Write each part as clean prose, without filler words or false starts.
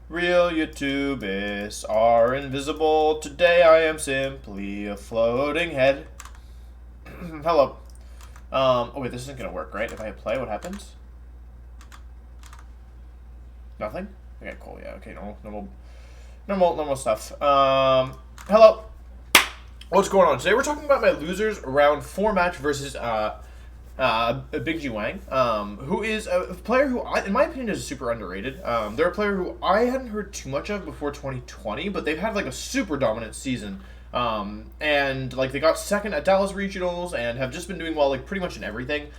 Real YouTubers are invisible. Today I am simply a floating head. Hello. Oh wait, this isn't gonna work, right? If I hit play, what happens? Nothing? Okay, cool, yeah, okay, normal stuff. Hello. What's going on? Today we're talking about my losers round 4 match versus, Big G Wang, who is a player who, in my opinion, is super underrated. They're a player who I hadn't heard too much of before 2020, but they've had like a super dominant season. And like they got second at Dallas Regionals and have just been doing well, like pretty much in everything.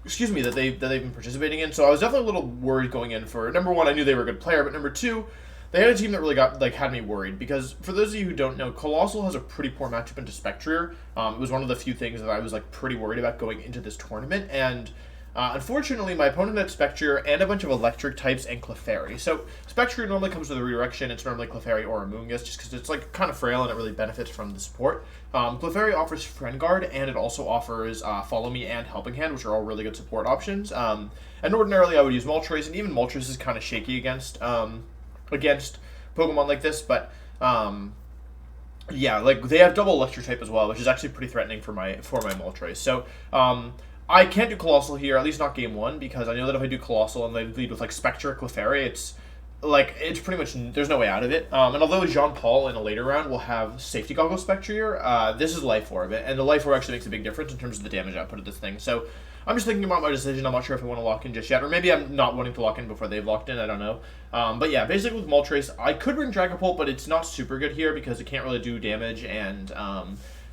Excuse me, that they've been participating in. So I was definitely a little worried going in for number one. I knew they were a good player, but number two, they had a team that really had me worried because for those of you who don't know, Colossal has a pretty poor matchup into Spectrier. It was one of the few things that I was like pretty worried about going into this tournament, and unfortunately, my opponent had Spectrier and a bunch of electric types and Clefairy. So Spectrier normally comes with a redirection. It's normally Clefairy or Amoonguss just because it's like kind of frail and it really benefits from the support. Clefairy offers Friend Guard and it also offers Follow Me and Helping Hand, which are all really good support options. And ordinarily, I would use Moltres, and even Moltres is kind of shaky against Pokemon like this, but yeah, like they have double electric type as well, which is actually pretty threatening for my Moltres. So I can't do Colossal here, at least not game one, because I know that if I do Colossal and they lead with like Spectre Clefairy, it's pretty much there's no way out of it. And although Jean Paul in a later round will have Safety Goggles Spectrier, this is Life Orb, and the Life Orb actually makes a big difference in terms of the damage output of this thing. So I'm just thinking about my decision. I'm not sure if I want to lock in just yet, or maybe I'm not wanting to lock in before they've locked in. I don't know. But yeah, basically with Moltres, I could bring Dragapult, but it's not super good here because it can't really do damage. And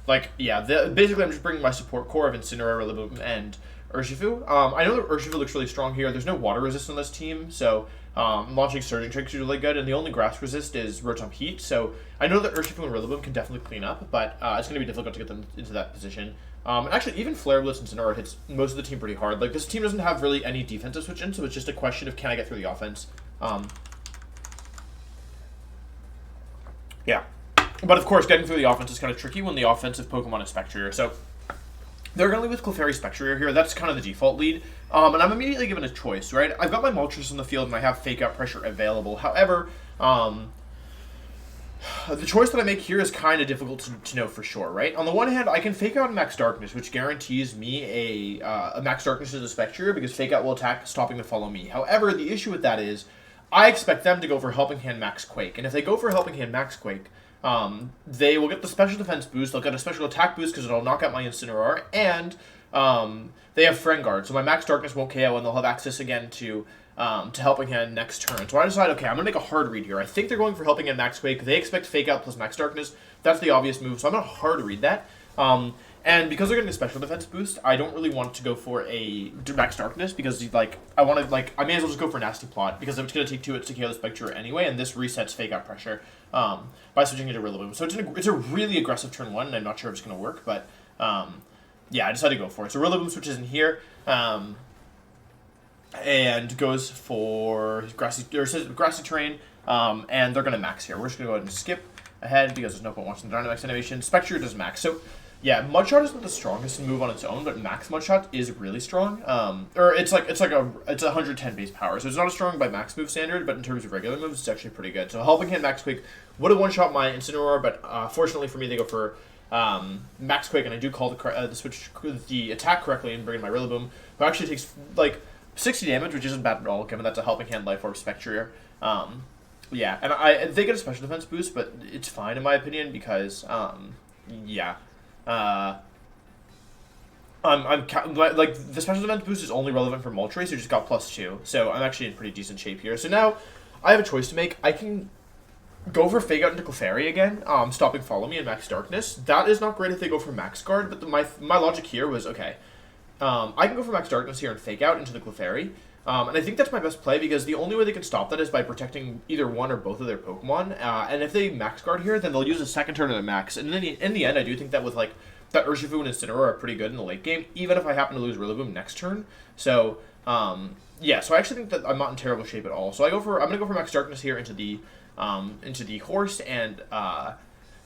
basically I'm just bringing my support core of Incineroar, Rillaboom, and Urshifu. I know that Urshifu looks really strong here. There's no water resist on this team, so launching Surging Strike is really good, and the only grass resist is Rotom Heat. So I know that Urshifu and Rillaboom can definitely clean up, but it's going to be difficult to get them into that position. And actually, even Flare Blitz and Incineroar hits most of the team pretty hard. Like, this team doesn't have really any defensive switch in, so it's just a question of can I get through the offense. Yeah. But of course, getting through the offense is kind of tricky when the offensive Pokemon is Spectrier. So they're going to lead with Clefairy Spectrier here. That's kind of the default lead. And I'm immediately given a choice, right? I've got my Moltres in the field, and I have Fake Out Pressure available. However, the choice that I make here is kind of difficult to know for sure, right? On the one hand, I can Fake Out Max Darkness, which guarantees me a Max Darkness to the Spectrier, because Fake Out will attack, stopping the Follow Me. However, the issue with that is, I expect them to go for Helping Hand Max Quake, and if they go for Helping Hand Max Quake, they will get the special defense boost, they'll get a special attack boost because it'll knock out my Incineroar, and they have Friend Guard, so my Max Darkness won't KO, and they'll have access again to Helping Hand next turn. So I decide, okay, I'm going to make a hard read here. I think they're going for Helping Hand Max Quake. They expect Fake Out plus Max Darkness. That's the obvious move, so I'm going to hard read that. And because they're getting a special defense boost, I don't really want to go for a Max Darkness because, like, I may as well just go for Nasty Plot because it's going to take 2 hits to KO the Spectre anyway, and this resets Fake Out Pressure by switching into Rillaboom. So it's a really aggressive turn 1, and I'm not sure if it's going to work, but yeah, I decided to go for it. So Rillaboom switches in here. And goes for grassy terrain, and they're going to max here. We're just going to go ahead and skip ahead because there's no point watching the Dynamax animation. Spectre does max. So, yeah, Mudshot isn't the strongest move on its own, but max Mudshot is really strong. It's 110 base power, so it's not as strong by max move standard, but in terms of regular moves, it's actually pretty good. So Helping Hand Max Quake would have one-shot my Incineroar, but fortunately for me, they go for Max Quake, and I do call the attack correctly and bring in my Rillaboom, who actually takes, like, 60 damage, which isn't bad at all, given that's a Helping Hand Life Orb Spectrier. Yeah, and they get a special defense boost, but it's fine in my opinion because, yeah. I'm like, the special defense boost is only relevant for Moltres, who just got +2, so I'm actually in pretty decent shape here. So now, I have a choice to make. I can go for Fake Out into Clefairy again, stopping Follow Me and Max Darkness. That is not great if they go for Max Guard, but my logic here was, okay, I can go for Max Darkness here and Fake Out into the Clefairy, and I think that's my best play because the only way they can stop that is by protecting either one or both of their Pokemon, and if they Max Guard here, then they'll use a second turn of the Max, and in the end, I do think that with, like, that Urshifu and Incineroar are pretty good in the late game, even if I happen to lose Rillaboom next turn, so, yeah, so I actually think that I'm not in terrible shape at all, so I'm going to go for Max Darkness here into the horse, and,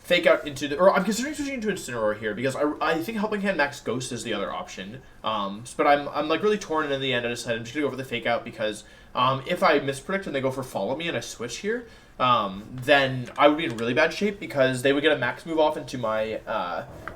Fake Out into the, or I'm considering switching into Incineroar here because I think Helping Hand Max Ghost is the other option. But I'm like really torn, and in the end I decided I'm just gonna go for the Fake Out because if I mispredict and they go for Follow Me and I switch here, then I would be in really bad shape because they would get a max move off into my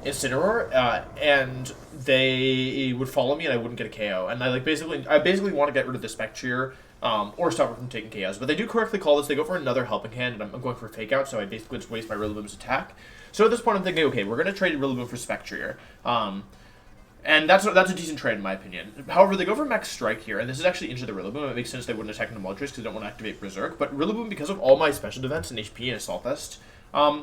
Incineroar, and they would follow me and I wouldn't get a KO. And I basically want to get rid of the Spectrier or stop her from taking KOs. But they do correctly call this. They go for another Helping Hand, and I'm going for a Fake Out, so I basically just waste my Rillaboom's attack. So at this point I'm thinking, okay, we're going to trade Rillaboom for Spectrier. And that's a decent trade in my opinion. However, they go for Max Strike here, and this is actually into the Rillaboom. It makes sense they wouldn't attack into Moltres because they don't want to activate Berserk. But Rillaboom, because of all my special defense and HP and Assault Vest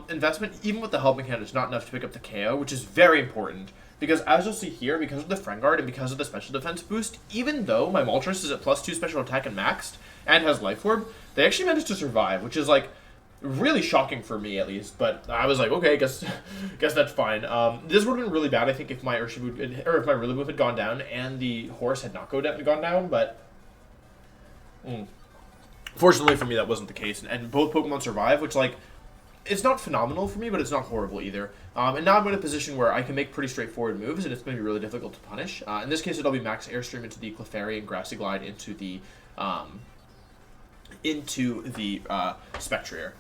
investment, even with the Helping Hand, is not enough to pick up the KO, which is very important. Because as you'll see here, because of the Friend Guard and because of the special defense boost, even though my Moltres is at +2 special attack and maxed, and has Life Orb, they actually managed to survive, which is like really shocking for me at least. But I was like, okay, guess that's fine. This would have been really bad, I think, if my Urshifu or if my Rillaboom had gone down and the horse had not gone down. But fortunately for me, that wasn't the case, and both Pokemon survive, which like it's not phenomenal for me, but it's not horrible either. And now I'm in a position where I can make pretty straightforward moves, and it's going to be really difficult to punish. In this case, it'll be Max Airstream into the Clefairy and Grassy Glide into the Spectrier.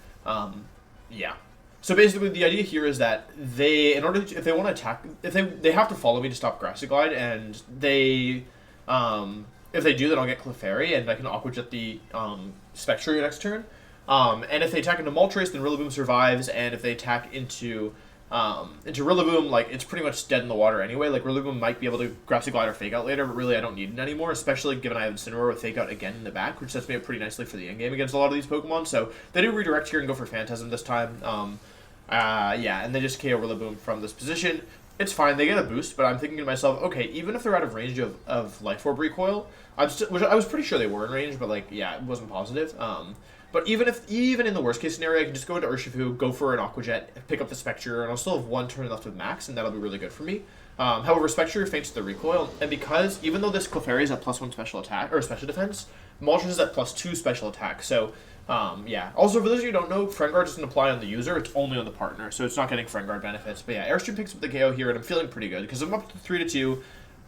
Yeah. So basically, the idea here is that they, in order to, if they want to attack, if they have to follow me to stop Grassy Glide, and they, if they do, then I'll get Clefairy, and I can Aqua Jet the Spectrier next turn. And if they attack into Moltres, then Rillaboom survives, and if they attack into Rillaboom, like, it's pretty much dead in the water anyway. Like, Rillaboom might be able to Grassy Glide or Fake Out later, but really I don't need it anymore, especially given I have Incineroar with Fake Out again in the back, which sets me up pretty nicely for the endgame against a lot of these Pokemon. So they do redirect here and go for Phantasm this time. Yeah, and they just KO Rillaboom from this position. It's fine, they get a boost, but I'm thinking to myself, okay, even if they're out of range of Life Orb Recoil, which I was pretty sure they were in range, but, like, yeah, it wasn't positive. But even in the worst case scenario, I can just go into Urshifu, go for an Aqua Jet, pick up the Spectrier, and I'll still have one turn left with Max, and that'll be really good for me. However, Spectrier feints the recoil, and because even though this Clefairy is at +1 special attack or special defense, Moltres is at +2 special attack. So yeah. Also, for those of you who don't know, Friend Guard doesn't apply on the user; it's only on the partner, so it's not getting Friend Guard benefits. But yeah, Airstream picks up the KO here, and I'm feeling pretty good because I'm up to 3-2.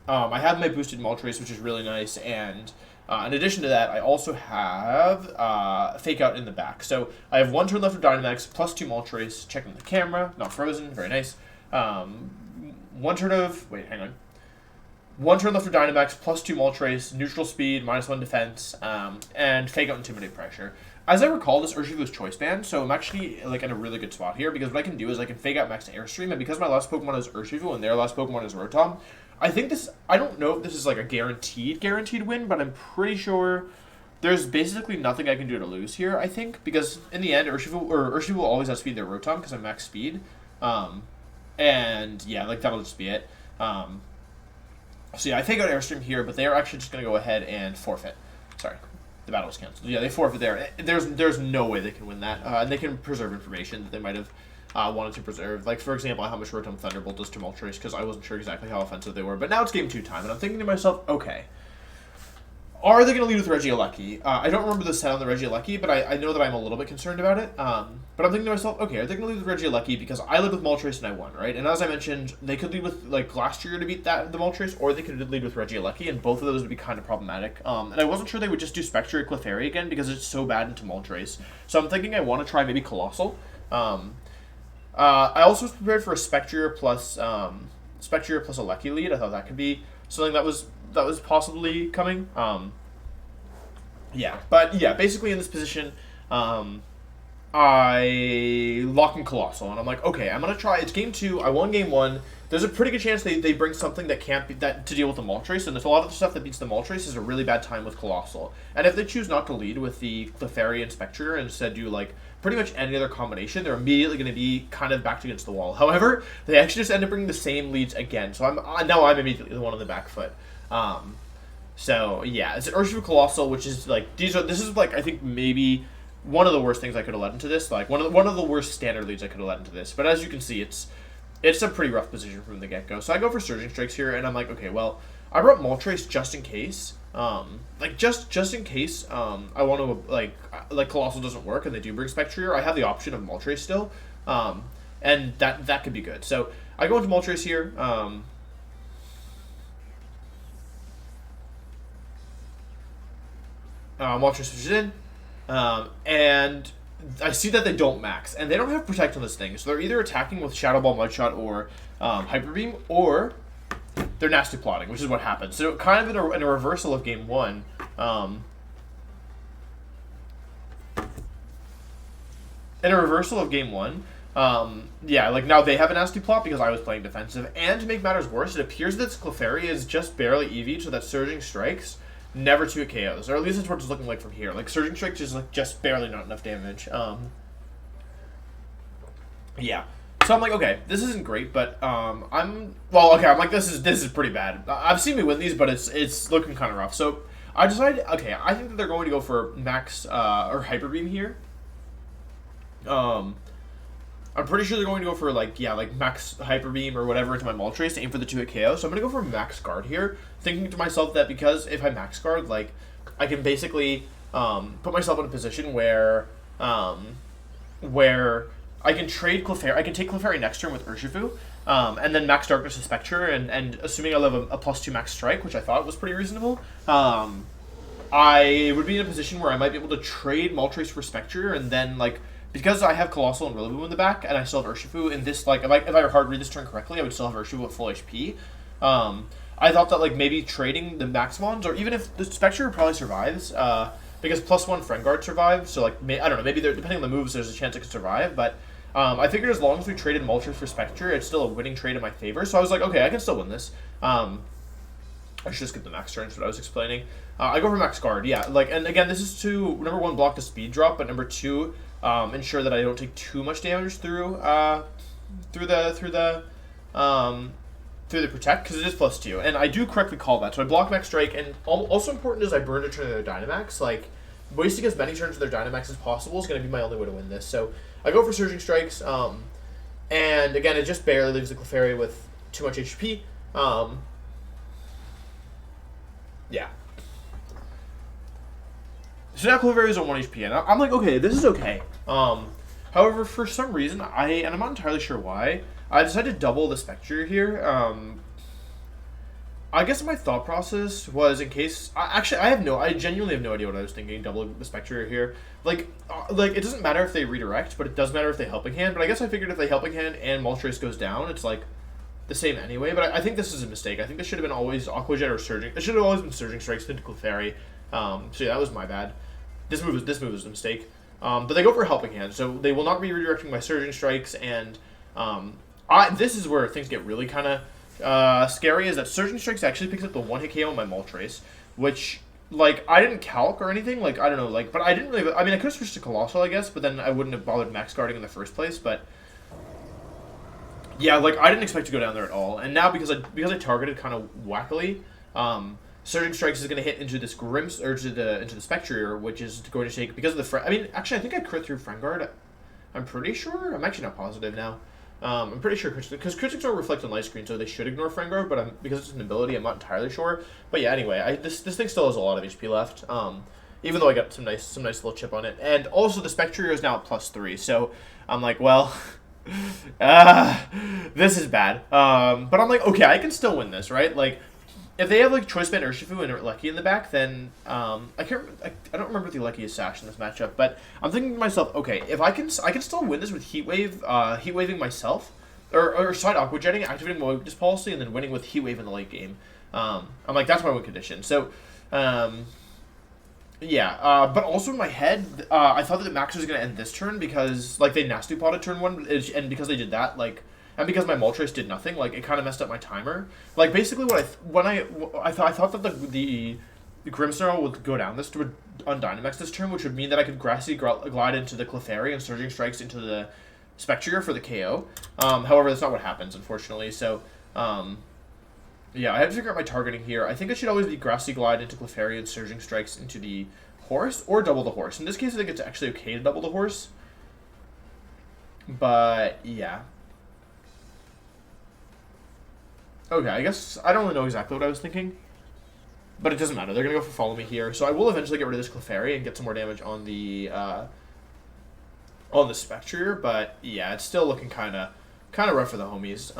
I have my boosted Moltres, which is really nice, and in addition to that, I also have Fake Out in the back. So I have one turn left of Dynamax, +2 Moltres, checking the camera, not frozen, very nice. One turn left of Dynamax, +2 Moltres, neutral speed, -1 defense, and Fake Out Intimidate Pressure. As I recall, this Urshifu's Choice Band, so I'm actually like in a really good spot here because what I can do is I can Fake Out Max Airstream, and because my last Pokemon is Urshifu and their last Pokemon is Rotom, I think this, I don't know if this is like a guaranteed win, but I'm pretty sure there's basically nothing I can do to lose here, I think, because in the end, Urshifu will always outspeed their Rotom because I'm max speed. And yeah, like that'll just be it. So yeah, I Fake Out Airstream here, but they are actually just going to go ahead and forfeit. Sorry, the battle was canceled. Yeah, they forfeit there. There's no way they can win that. And they can preserve information that they might have wanted to preserve. Like, for example, how much Rotom Thunderbolt does to Moltres, because I wasn't sure exactly how offensive they were. But now it's game 2 time, and I'm thinking to myself, okay, are they going to lead with Regieleki? I don't remember the set on the Regieleki, but I know that I'm a little bit concerned about it. But I'm thinking to myself, okay, are they going to lead with Regieleki because I led with Moltres and I won, right? And as I mentioned, they could lead with, like, Glastrier to beat the Moltres, or they could lead with Regieleki, and both of those would be kind of problematic. And I wasn't sure they would just do Spectrier Clefairy again because it's so bad into Moltres. So I'm thinking I want to try maybe Colossal. I also was prepared for a Spectrier plus Aleki lead. I thought that could be something that was possibly coming. Yeah, but yeah, basically in this position, I lock in Colossal, and I'm like, okay, I'm gonna try. It's game 2. I won game 1. There's a pretty good chance they bring something that can't be that to deal with the Moltres, and there's a lot of the stuff that beats the Moltres is a really bad time with Colossal. And if they choose not to lead with the Clefairy and Spectrier and instead do like pretty much any other combination, they're immediately going to be kind of backed against the wall. However, they actually just end up bringing the same leads again, so I'm immediately the one on the back foot. So yeah, it's an Urshifu Colossal, which is like this is like I think maybe one of the worst things I could have let into this, like one of the worst standard leads I could have let into this. But as you can see, it's a pretty rough position from the get-go. So I go for Surging Strikes here, and I'm like, okay, well, I brought Moltres just in case. Like just in case I want to like Colossal doesn't work and they do bring Spectrier, I have the option of Moltres still. and that could be good. So I go into Moltres here. Moltres switches in, and I see that they don't max, and they don't have Protect on this thing, so they're either attacking with Shadow Ball, Mudshot, or Hyper Beam, or they're Nasty Plotting, which is what happens. So kind of in a reversal of game one. In a reversal of game one, yeah, like now they have a nasty plot because I was playing defensive, and to make matters worse, it appears that Clefairy is just barely EV, so that Surging Strikes never 2 KOs, or at least that's what it's looking like from here. Like Surging Strikes is like just barely not enough damage. Yeah. So I'm like, okay, this isn't great, but I'm like, this is pretty bad. I've seen me win these, but it's looking kind of rough. So I decided, okay, I think that they're going to go for Max or Hyper Beam here. I'm pretty sure they're going to go for like Max Hyper Beam or whatever into my Moltres to aim for the 2-hit KO. So I'm gonna go for Max Guard here, thinking to myself that because if I Max Guard, like I can basically put myself in a position where I can trade Clefairy. I can take Clefairy next turn with Urshifu, and then Max Darkness to Spectrier, and assuming I'll have a +2 Max Strike, which I thought was pretty reasonable, I would be in a position where I might be able to trade Moltres for Spectrier, and then like because I have Colossal and Rillaboom in the back, and I still have Urshifu in this, like if I hard read this turn correctly, I would still have Urshifu at full HP. I thought that like maybe trading the Maximons, or even if the Spectrier probably survives, because +1 Friend Guard survives, so like I don't know, maybe depending on the moves, there's a chance it could survive, but I figured as long as we traded Moltres for Spectrier, it's still a winning trade in my favor. So I was like, okay, I can still win this. I should just get the max turns, what I was explaining. I go for Max Guard, yeah. Like, and again, this is to number 1 block the speed drop, but number 2 ensure that I don't take too much damage through the Protect, because it is +2, and I do correctly call that. So I block Max Strike, and also important is I burn a turn of their Dynamax. Like wasting as many turns of their Dynamax as possible is going to be my only way to win this. So I go for Surging Strikes, and again, it just barely leaves the Clefairy with too much HP. Yeah. So now Clefairy is on 1 HP, and I'm like, okay, this is okay. However, for some reason, and I'm not entirely sure why, I decided to double the Spectrier here. I guess my thought process was in case... I genuinely have no idea what I was thinking, double the Spectrier here. Like it doesn't matter if they redirect, but it does matter if they Helping Hand. But I guess I figured if they Helping Hand and Moltres goes down, it's like the same anyway. But I think this is a mistake. I think this should have been always Aqua Jet or Surging. It should have always been Surging Strikes into Clefairy. So yeah, that was my bad. This move was a mistake. But they go for Helping Hand, so they will not be redirecting my Surging Strikes, and this is where things get really kind of scary, is that Surging Strikes actually picks up the 1-hit KO on my Moltres, which, like, I didn't calc or anything, like, I don't know, like, but I didn't really, I mean, I could have switched to Colossal, I guess, but then I wouldn't have bothered max guarding in the first place, but yeah, like, I didn't expect to go down there at all, and now because I targeted kind of wackily, Surging Strikes is going to hit into this into the Spectrier, which is going to take, because of the I mean, actually, I think I crit through Friend Guard. I'm pretty sure. I'm actually not positive now. I'm pretty sure, because critics don't reflect on light screen, so they should ignore Friend Guard, but because it's an ability, I'm not entirely sure. But yeah, anyway, this thing still has a lot of HP left, even though I got some nice little chip on it. And also, the Spectrier is now at +3, so I'm like, well, this is bad. But I'm like, okay, I can still win this, right? Like, if they have like Choice Band Urshifu and Lecky in the back, then I don't remember if the Lecky is Sash in this matchup, but I'm thinking to myself, okay, if I can still win this with Heat Waving myself, or side Aqua Jetting, activating my weakness policy, and then winning with Heat Wave in the late game. I'm like, that's my win condition. So, yeah, but also in my head, I thought that Max was going to end this turn because like they Nasty Potted turn 1, and because they did that, like. And because my Moltres did nothing, like, it kind of messed up my timer. Like, basically, I thought that the Grimmsnarl would go down this, would Dynamax this turn, which would mean that I could Grassy Glide into the Clefairy and Surging Strikes into the Spectrier for the KO. However, that's not what happens, unfortunately. So, yeah, I had to figure out my targeting here. I think it should always be Grassy Glide into Clefairy and Surging Strikes into the Horse, or double the Horse. In this case, I think it's actually okay to double the Horse. But, yeah. Okay, I guess I don't really know exactly what I was thinking, but it doesn't matter. They're going to go for Follow Me here, so I will eventually get rid of this Clefairy and get some more damage on the on the Spectrier, but yeah, it's still looking kind of rough for the homies.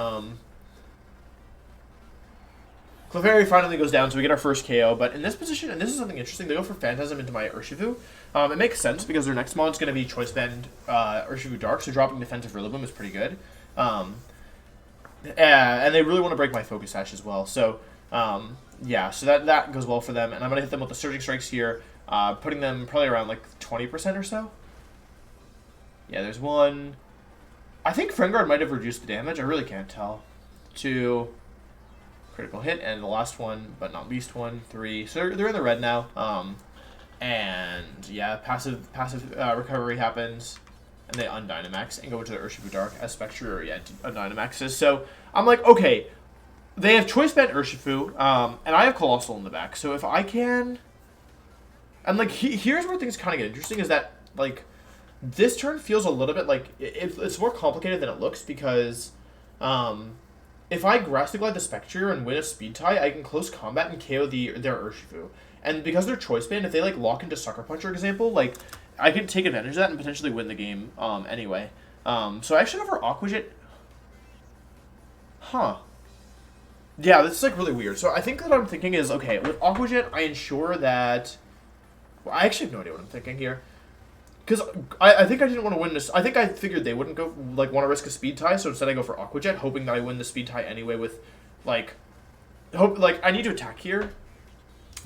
Clefairy finally goes down, so we get our first KO. But in this position, and this is something interesting, they go for Phantasm into my Urshifu. It makes sense because their next mon's going to be Choice Band Urshifu Dark, so dropping defensive Rillaboom is pretty good. And they really want to break my Focus Sash as well. So, yeah, so that goes well for them. And I'm going to hit them with the Surging Strikes here, putting them probably around like 20% or so. Yeah, there's one. I think Friend Guard might have reduced the damage. I really can't tell. 2... critical hit, and the last one, but not least one, 3. So they're in the red now. And yeah, passive recovery happens, and they undynamax and go into the Urshifu Dark as Spectrier, yeah, undynamaxes. So I'm like, okay, they have Choice Band Urshifu, and I have Colossal in the back. So if I can, and like here's where things kind of get interesting is that like this turn feels a little bit like it's more complicated than it looks because if I Grassy Glide the Spectrier and win a speed tie, I can close combat and KO their Urshifu. And because they're Choice Band, if they like lock into Sucker Punch, for example, like I can take advantage of that and potentially win the game anyway. So I actually go for Aqua Jet. Huh. Yeah, this is like really weird. So I think what I'm thinking is, okay, with Aqua Jet, I ensure that... Well, I actually have no idea what I'm thinking here. Because I think I didn't want to win this. I think I figured they wouldn't go want to risk a speed tie, so instead I go for Aqua Jet, hoping that I win the speed tie anyway with, I need to attack here.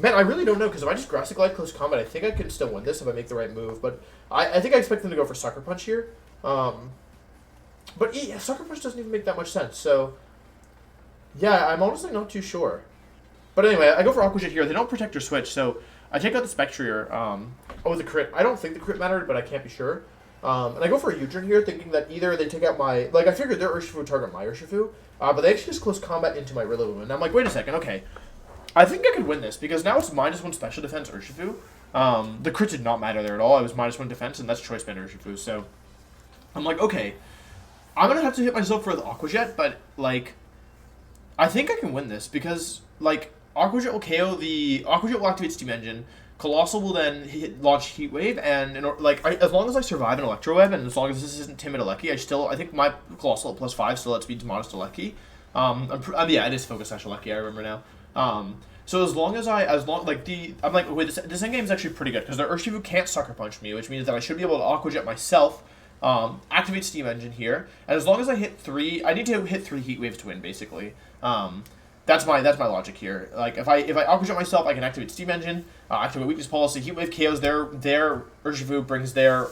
Man, I really don't know, because if I just Grassy Glide close combat, I think I can still win this if I make the right move, but I think I expect them to go for Sucker Punch here. But yeah, Sucker Punch doesn't even make that much sense, so yeah, I'm honestly not too sure. But anyway, I go for Aqua Jet here. They don't protect or switch, so I take out the Spectrier. Oh, the crit. I don't think the crit mattered, but I can't be sure. And I go for a U-turn here, thinking that either they take out my... Like, I figured their Urshifu would target my Urshifu, but they actually just close combat into my Rillaboom. And I'm like, wait a second, okay. I think I could win this, because now it's -1 special defense Urshifu. The crit did not matter there at all. I was -1 defense, and that's Choice Band Urshifu. So I'm like, okay, I'm going to have to hit myself for the Aqua Jet, but, like, I think I can win this, because, like, Aqua Jet will KO the... Aqua Jet will activate Steam Engine. Colossal will then launch Heat Wave, and as long as I survive an Electro Web, and as long as this isn't Timid Alecki, I think my Colossal at +5 still lets me modest Alecki. Yeah, it is Focus Sash Alecki, I remember now. So as long as I'm like, wait, this endgame is actually pretty good, because their Urshifu can't Sucker Punch me, which means that I should be able to Aqua Jet myself, activate Steam Engine here, and as long as I hit 3, I need to hit 3 Heat Waves to win, basically. That's my logic here. Like, if I Aqua Jet myself, I can activate Steam Engine, activate Weakness Policy, Heat Wave KOs their Urshifu, brings their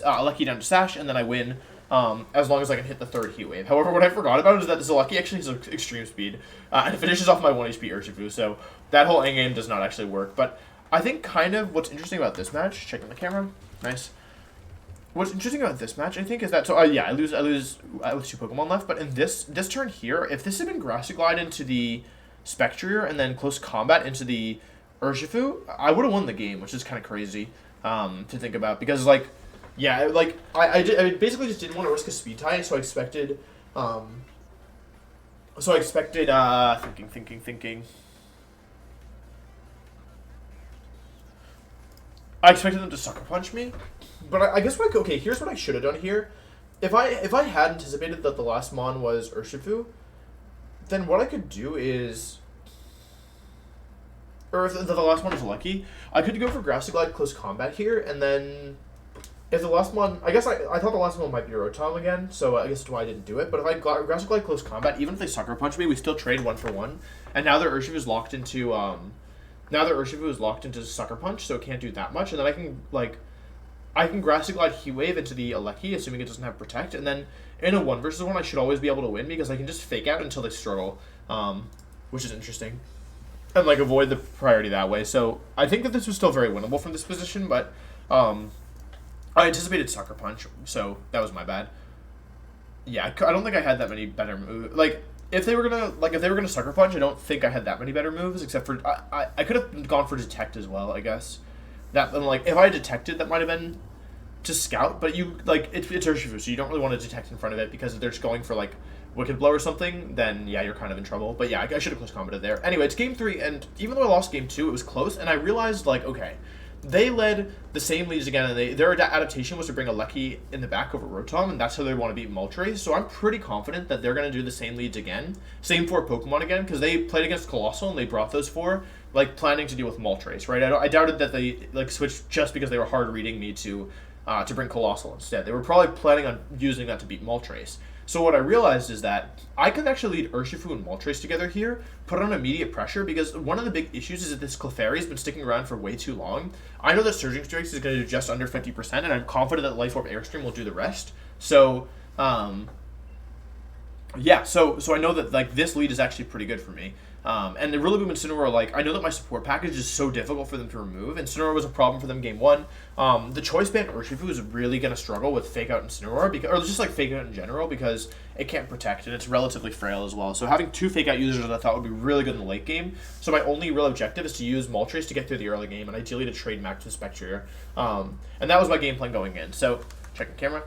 Alecki down to Sash, and then I win, as long as I can hit the 3rd Heat Wave. However, what I forgot about is that this Alecki actually has extreme speed, and it finishes off my 1 HP Urshifu, so that whole endgame does not actually work. But I think kind of what's interesting about this match, checking the camera, nice. What's interesting about this match, I think, is that, so, yeah, I lose with 2 Pokemon left, but in this turn here, if this had been Grassy Glide into the Spectrier and then close combat into the Urshifu, I would have won the game, which is kind of crazy to think about, because, like, yeah, like, I basically just didn't want to risk a speed tie, so I expected, thinking. I expected them to Sucker Punch me. But I guess okay, here's what I should have done here. If I had anticipated that the last mon was Urshifu, then what I could do is, or if the last one was Lucky, I could go for Grassy Glide close combat here, and then if the last one, I guess I thought the last one might be Rotom again, so I guess that's why I didn't do it. But if I Grassy Glide close combat, even if they Sucker Punch me, we still trade 1 for 1, and now their Urshifu is locked into Sucker Punch, so it can't do that much, and then I can Grassy Glide Heat Wave into the Alecki, assuming it doesn't have Protect, and then in a 1 versus 1, I should always be able to win, because I can just fake out until they struggle, which is interesting, and, like, avoid the priority that way. So I think that this was still very winnable from this position, but I anticipated Sucker Punch, so that was my bad. Yeah, I don't think I had that many better moves. Like, if they were gonna Sucker Punch, I don't think I had that many better moves, except for I could have gone for Detect as well, I guess. That, and, like, if I detected, that might have been to Scout, but it's Urshifu, so you don't really want to detect in front of it, because if they're just going for, like, Wicked Blow or something, then, yeah, you're kind of in trouble. But, yeah, I should have close combated there. Anyway, it's Game 3, and even though I lost Game 2, it was close, and I realized, like, okay, they led the same leads again, and their adaptation was to bring a Lucky in the back over Rotom, and that's how they want to beat Moltres. So I'm pretty confident that they're going to do the same leads again, same 4 Pokemon again, because they played against Colossal and they brought those 4, like planning to deal with Moltres, right? I doubted that they like switched just because they were hard reading me to bring Colossal instead. They were probably planning on using that to beat Moltres. So what I realized is that I could actually lead Urshifu and Moltres together here, put on immediate pressure, because one of the big issues is that this Clefairy has been sticking around for way too long. I know that Surging Strikes is going to do just under 50%, and I'm confident that Life Orb Airstream will do the rest. So, yeah, so I know that like this lead is actually pretty good for me. And the Rillaboom and Incineroar, like, I know that my support package is so difficult for them to remove. Incineroar was a problem for them game 1. The Choice Band Urshifu is really going to struggle with Fake Out Incineroar, or just like Fake Out in general, because it can't protect, and it's relatively frail as well. So having 2 Fake Out users I thought would be really good in the late game. So my only real objective is to use Moltres to get through the early game, and ideally to trade Max with Spectrier. And that was my game plan going in. So, checking camera.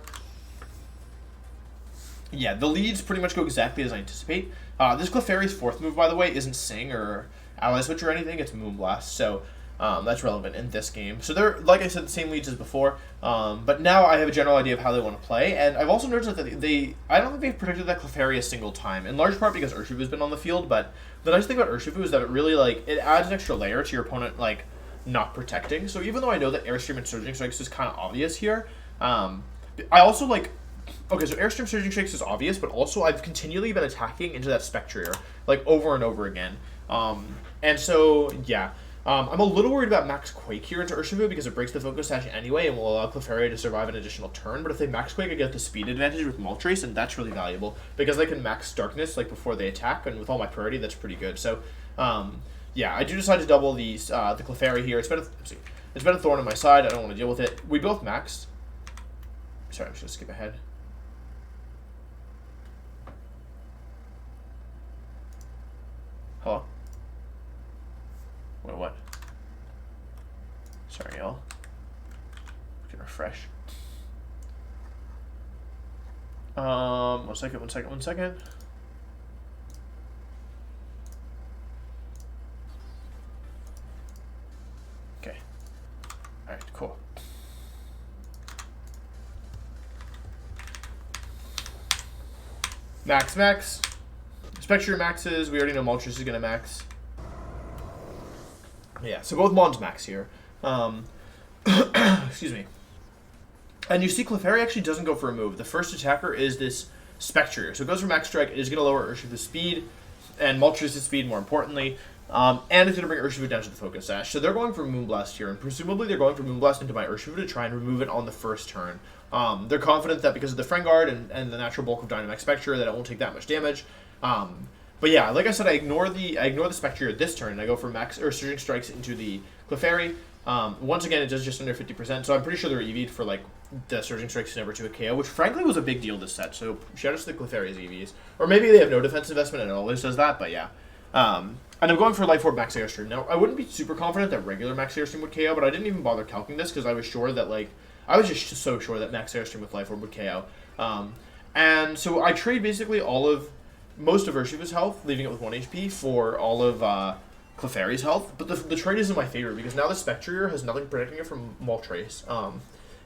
Yeah, the leads pretty much go exactly as I anticipate. This Clefairy's 4th move, by the way, isn't Sing or Ally Switch or anything. It's Moonblast, so that's relevant in this game. So they're, like I said, the same leads as before, but now I have a general idea of how they want to play, and I've also noticed that I don't think they've protected that Clefairy a single time, in large part because Urshifu's been on the field, but the nice thing about Urshifu is that it really, like, it adds an extra layer to your opponent, like, not protecting. So even though I know that Airstream and Surging Strikes is kind of obvious here, I also, like, okay, so Airstream Surging Strikes is obvious, but also I've continually been attacking into that Spectrier, like, over and over again. And so, yeah. I'm a little worried about Max Quake here into Urshifu because it breaks the Focus Sash anyway and will allow Clefairy to survive an additional turn. But if they Max Quake, I get the speed advantage with Moltres, and that's really valuable because they can Max Darkness, like, before they attack, and with all my priority, that's pretty good. So, yeah, I do decide to double the Clefairy here. It's been a thorn in my side. I don't want to deal with it. We both maxed. Sorry, I'm just going to skip ahead. Hello? Wait, what? Sorry, y'all. Can refresh. One second. Okay. Alright, cool. Max. Spectrier maxes. We already know Moltres is gonna max. Yeah, so both Mons max here. Excuse me. And you see Clefairy actually doesn't go for a move. The first attacker is this Spectrier. So it goes for Max Strike. It is going to lower Urshifu's speed, and Moltres' speed more importantly. And it's going to bring Urshifu down to the Focus Sash. So they're going for Moonblast here, and presumably they're going for Moonblast into my Urshifu to try and remove it on the first turn. They're confident that because of the Friend Guard and the natural bulk of Dynamax Spectrier that it won't take that much damage. But yeah, like I said, I ignore the Spectrier this turn, and I go for Max or Surging Strikes into the Clefairy. Once again, it does just under 50%, so I'm pretty sure they're EV'd for like the Surging Strikes never to a KO, which frankly was a big deal this set. So shout out to the Clefairy's EVs, or maybe they have no defense investment and it always does that. But yeah, and I'm going for Life Orb Max Airstream. Now I wouldn't be super confident that regular Max Airstream would KO, but I didn't even bother calculating this because I was sure that I was just so sure that Max Airstream with Life Orb would KO. And so I trade basically most of Urshifu's health, leaving it with 1 HP, for all of Clefairy's health. But the trade is in my favor, because now the Spectrier has nothing protecting it from Moltres.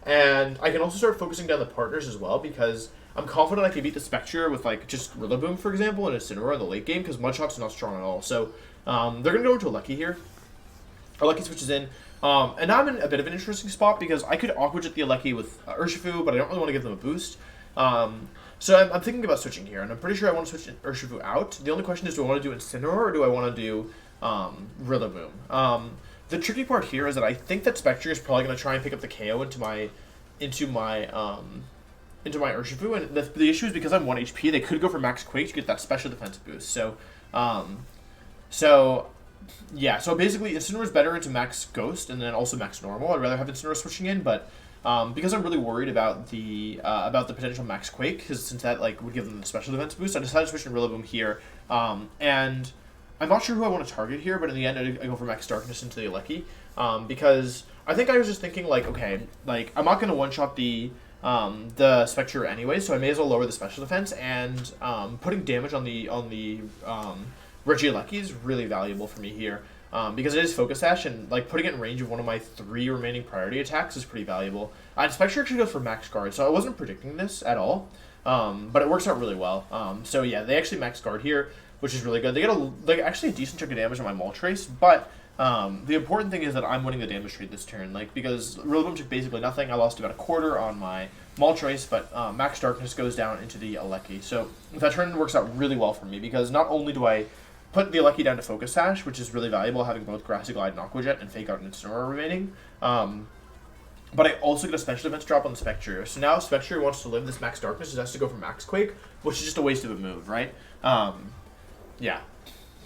And I can also start focusing down the partners as well, because I'm confident I can beat the Spectrier with, like, just Rillaboom, for example, and Incineroar in the late game, because Mudshot's not strong at all. So they're going to go into a Lucky here. Our Lucky switches in. And now I'm in a bit of an interesting spot, because I could Aqua Jet the Lucky with Urshifu, but I don't really want to give them a boost. So I'm thinking about switching here, and I'm pretty sure I want to switch Urshifu out. The only question is, do I want to do Incineroar, or do I want to do Rillaboom? The tricky part here is that I think that Spectrier is probably going to try and pick up the KO into my Urshifu, and the issue is because I'm 1 HP, they could go for Max Quake to get that special defense boost. So yeah, so basically Incineroar is better into Max Ghost and then also Max Normal. I'd rather have Incineroar switching in, but because I'm really worried about the potential Max Quake, because since that would give them the special defense boost, I decided to switch in Rillaboom here, and I'm not sure who I want to target here, but in the end, I go for Max Darkness into the Lucky, because I think I was just thinking, okay, I'm not going to one-shot the Spectre anyway, so I may as well lower the special defense, and putting damage on the Regieleki is really valuable for me here. because it is Focus Sash, and like putting it in range of one of my 3 remaining priority attacks is pretty valuable. And Spectrier actually goes for max guard, so I wasn't predicting this at all, but it works out really well. So yeah, they actually max guard here, which is really good. They get actually a decent chunk of damage on my Maul Trace, but the important thing is that I'm winning the damage trade this turn, like, because Rillaboom took basically nothing. I lost about a quarter on my Maul Trace, but Max Darkness goes down into the Alecki. So that turn works out really well for me, because not only do I put the Alecki down to Focus Sash, which is really valuable, having both Grassy Glide and Aqua Jet and Fake Out and Incineroar remaining, but I also get a Special Defense drop on the Spectrier. So now if Spectrier wants to live this Max Darkness, it has to go for Max Quake, which is just a waste of a move, right? Yeah.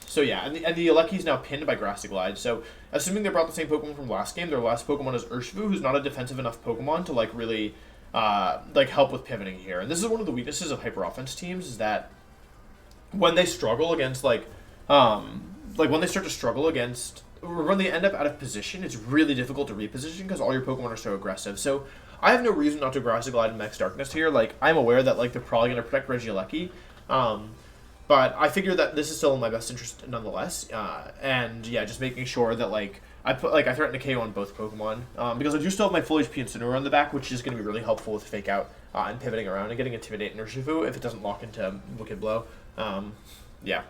So yeah, and the Alecki is now pinned by Grassy Glide. So assuming they brought the same Pokemon from last game, their last Pokemon is Urshifu, who's not a defensive enough Pokemon to like really like help with pivoting here. And this is one of the weaknesses of hyper offense teams, is that when they struggle against like when they start to struggle against, or when they end up out of position, it's really difficult to reposition because all your Pokemon are so aggressive. So I have no reason not to Grassy Glide and Max Darkness here. Like, I'm aware that like they're probably going to protect Regieleki, but I figure that this is still in my best interest nonetheless. And yeah, just making sure that like I threaten to KO on both Pokemon, because I do still have my full HP Incineroar on the back, which is going to be really helpful with Fake Out and pivoting around and getting Intimidate and Urshifu if it doesn't lock into Wicked Blow. Yeah.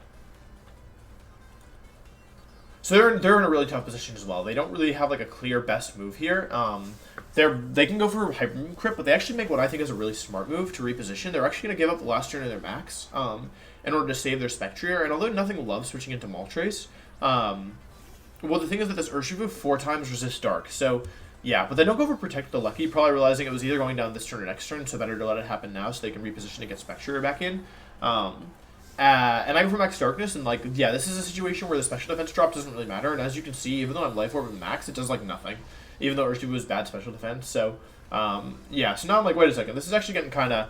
So they're in a really tough position as well. They don't really have like a clear best move here. They can go for Hyper Beam Crit, but they actually make what I think is a really smart move to reposition. They're actually going to give up the last turn of their max in order to save their Spectrier. And although nothing loves switching into Moltres, well, the thing is that this Urshifu 4 times resists Dark. So yeah, but they don't go for Protect the Lucky, probably realizing it was either going down this turn or next turn, so better to let it happen now so they can reposition and get Spectrier back in. And I go for Max Darkness, and like, yeah, this is a situation where the special defense drop doesn't really matter, and as you can see, even though I'm Life Orb with Max, it does like nothing, even though Urshifu is bad special defense. So yeah, so now I'm like, wait a second, this is actually getting kind of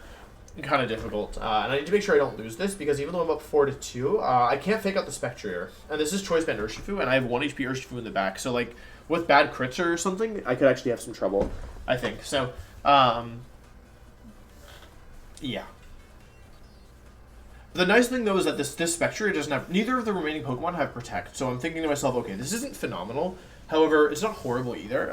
difficult, and I need to make sure I don't lose this, because even though I'm up 4-2, I can't Fake Out the Spectrier, and this is Choice Band Urshifu, and I have 1 HP Urshifu in the back, so like, with bad crits or something, I could actually have some trouble, I think. So yeah. The nice thing, though, is that this Spectrier doesn't have... Neither of the remaining Pokemon have Protect, so I'm thinking to myself, okay, this isn't phenomenal. However, it's not horrible either.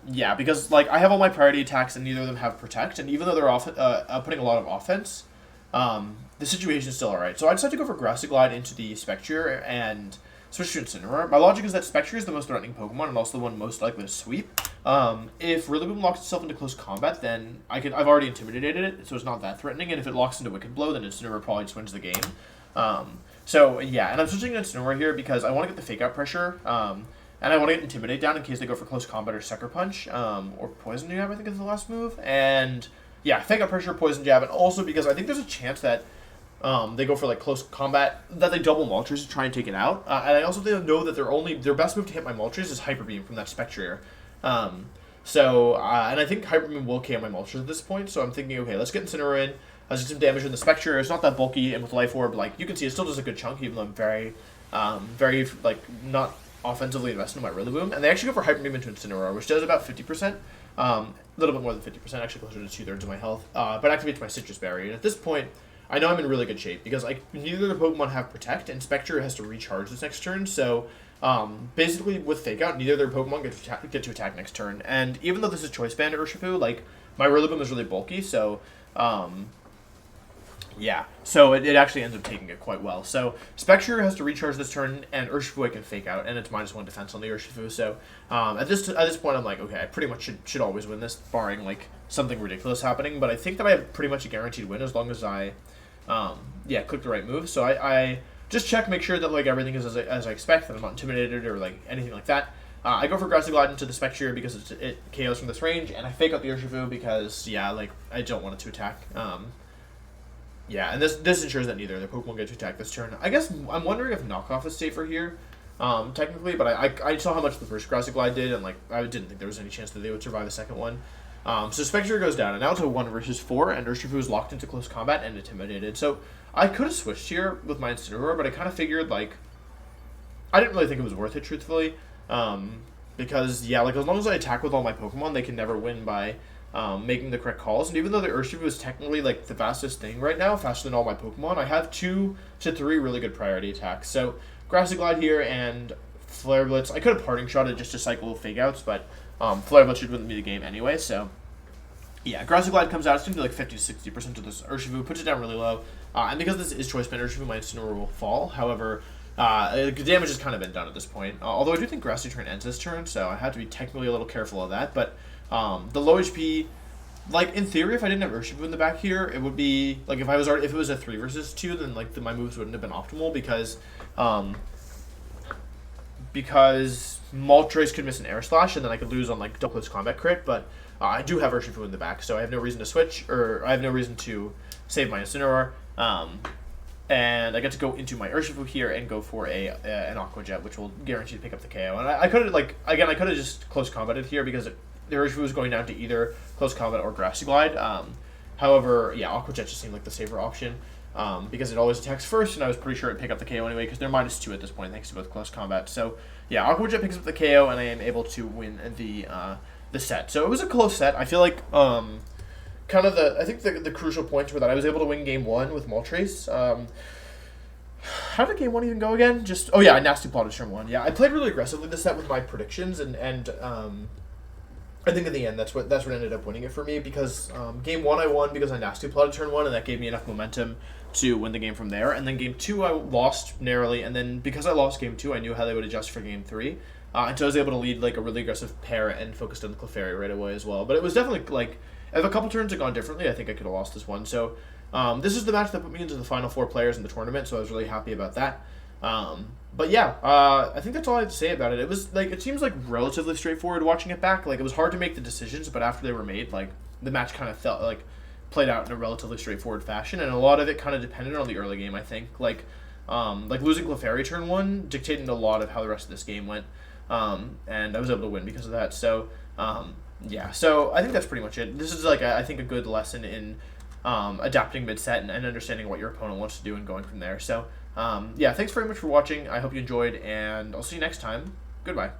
Yeah, because, like, I have all my priority attacks, and neither of them have Protect, and even though they're putting a lot of offense, the situation is still alright. So I decided to go for Grassy Glide into the Spectrier and switch to Incineroar. My logic is that Spectrier is the most threatening Pokemon, and also the one most likely to sweep. If Rillaboom locks itself into close combat, then I've already intimidated it, so it's not that threatening. And if it locks into Wicked Blow, then Incineroar probably just wins the game. So yeah, and I'm switching to Incineroar here because I want to get the Fake Out pressure, and I want to get Intimidate down in case they go for close combat or Sucker Punch, or Poison Jab, I think is the last move. And yeah, Fake Out pressure, Poison Jab, and also because I think there's a chance that they go for like close combat, that they double Moltres to try and take it out. And I also know that their best move to hit my Moltres is Hyper Beam from that Spectrier. And I think Hyper Beam will KO my Moltres at this point, so I'm thinking, okay, let's get Incineroar in, let's get some damage in the Spectrier. It's not that bulky, and with Life Orb, like, you can see it still does a good chunk, even though I'm very, like, not offensively invested in my Rillaboom. And they actually go for Hyper Beam into Incineroar, which does about 50%, a little bit more than 50%, actually closer to 2/3 of my health, but activates my Citrus Berry. And at this point, I know I'm in really good shape, because neither of the Pokemon have Protect, and Spectrier has to recharge this next turn, so basically with Fake Out, neither of their Pokemon get to attack next turn. And even though this is Choice Band Urshifu, like, my Rillaboom is really bulky, so yeah, so it actually ends up taking it quite well. So Spectrier has to recharge this turn, and Urshifu I can Fake Out, and it's -1 defense on the Urshifu. So at this point, I'm like, okay, I pretty much should always win this, barring like something ridiculous happening. But I think that I have pretty much a guaranteed win as long as I click the right move. So I just check, make sure that like everything is as I expect, that I'm not intimidated or like anything like that. I go for Grassy Glide into the Spectrier because it KOs from this range, and I Fake Out the Urshifu because, yeah, like, I don't want it to attack. Yeah, and this ensures that neither of the Pokemon get to attack this turn. I guess I'm wondering if Knockoff is safer here, technically, but I saw how much the first Grassy Glide did, and like I didn't think there was any chance that they would survive the second one. So Spectrier goes down, and now it's a 1 versus 4, and Urshifu is locked into close combat and intimidated. So I could have switched here with my Incineroar, but I kind of figured, like, I didn't really think it was worth it, truthfully. Because, yeah, like, as long as I attack with all my Pokemon, they can never win by making the correct calls. And even though the Urshifu is technically, like, the fastest thing right now, faster than all my Pokemon, I have 2 to 3 really good priority attacks. So Grassy Glide here and Flare Blitz. I could have Parting Shot it just to cycle Fake Outs, but Flare Blitz should win me the game anyway, so... Yeah, Grassy Glide comes out. It's going to be like 50 to 60% of this Urshifu, puts it down really low. And because this is Choice Band Urshifu, my Incineroar will fall. However, the damage has kind of been done at this point. Although I do think Grassy Turn ends this turn, so I have to be technically a little careful of that. But the low HP, like in theory, if I didn't have Urshifu in the back here, it would be like if it was a 3 versus 2, then like my moves wouldn't have been optimal because Moltres could miss an Air Slash and then I could lose on like double close combat crit. But I do have Urshifu in the back, so I have no reason to switch, or I have no reason to save my Incineroar. And I get to go into my Urshifu here and go for an Aqua Jet, which will guarantee to pick up the KO. And I could have, like, again, I could have just close combated here because the Urshifu was going down to either close combat or Grassy Glide. However, yeah, Aqua Jet just seemed like the safer option because it always attacks first, and I was pretty sure it'd pick up the KO anyway because they're -2 at this point thanks to both close combat. So, yeah, Aqua Jet picks up the KO, and I am able to win the set. So it was a close set. I feel like kind of I think the crucial points were that I was able to win game 1 with Moltres. How did game 1 even go again? Oh yeah, I nasty plotted turn 1. Yeah, I played really aggressively this set with my predictions, and I think in the end that's what ended up winning it for me because game 1 I won because I nasty plotted turn 1, and that gave me enough momentum to win the game from there. And then game 2 I lost narrowly, and then because I lost game 2, I knew how they would adjust for game 3. And so I was able to lead like a really aggressive pair and focused on the Clefairy right away as well. But it was definitely like, if a couple turns had gone differently, I think I could have lost this one. So this is the match that put me into the final 4 players in the tournament, so I was really happy about that. But yeah, I think that's all I have to say about it. It was like, it seems like relatively straightforward watching it back. Like it was hard to make the decisions, but after they were made, like the match kind of felt like played out in a relatively straightforward fashion, and a lot of it kind of depended on the early game. I think like losing Clefairy turn 1 dictated a lot of how the rest of this game went. And I was able to win because of that. So, yeah, so I think that's pretty much it. This is like, I think a good lesson in, adapting mid-set and understanding what your opponent wants to do and going from there. So, yeah, thanks very much for watching. I hope you enjoyed, and I'll see you next time. Goodbye.